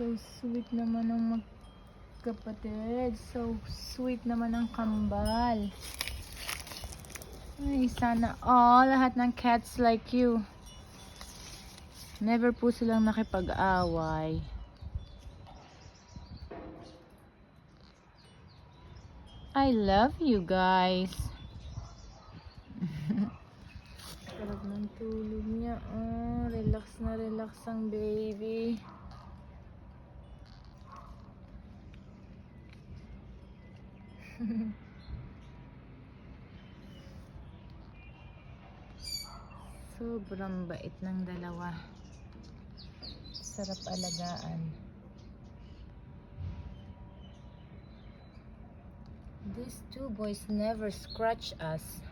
So sweet naman ng magkapatid. So sweet naman ng kambal. Ay, sana all lahat ng cats like you. Never po silang nakipag-away. I love you guys. Sarap ng tulog niya. Oh, relax na relax ang baby. Sobrang bait ng dalawa. Sarap alagaan. These two boys never scratch us.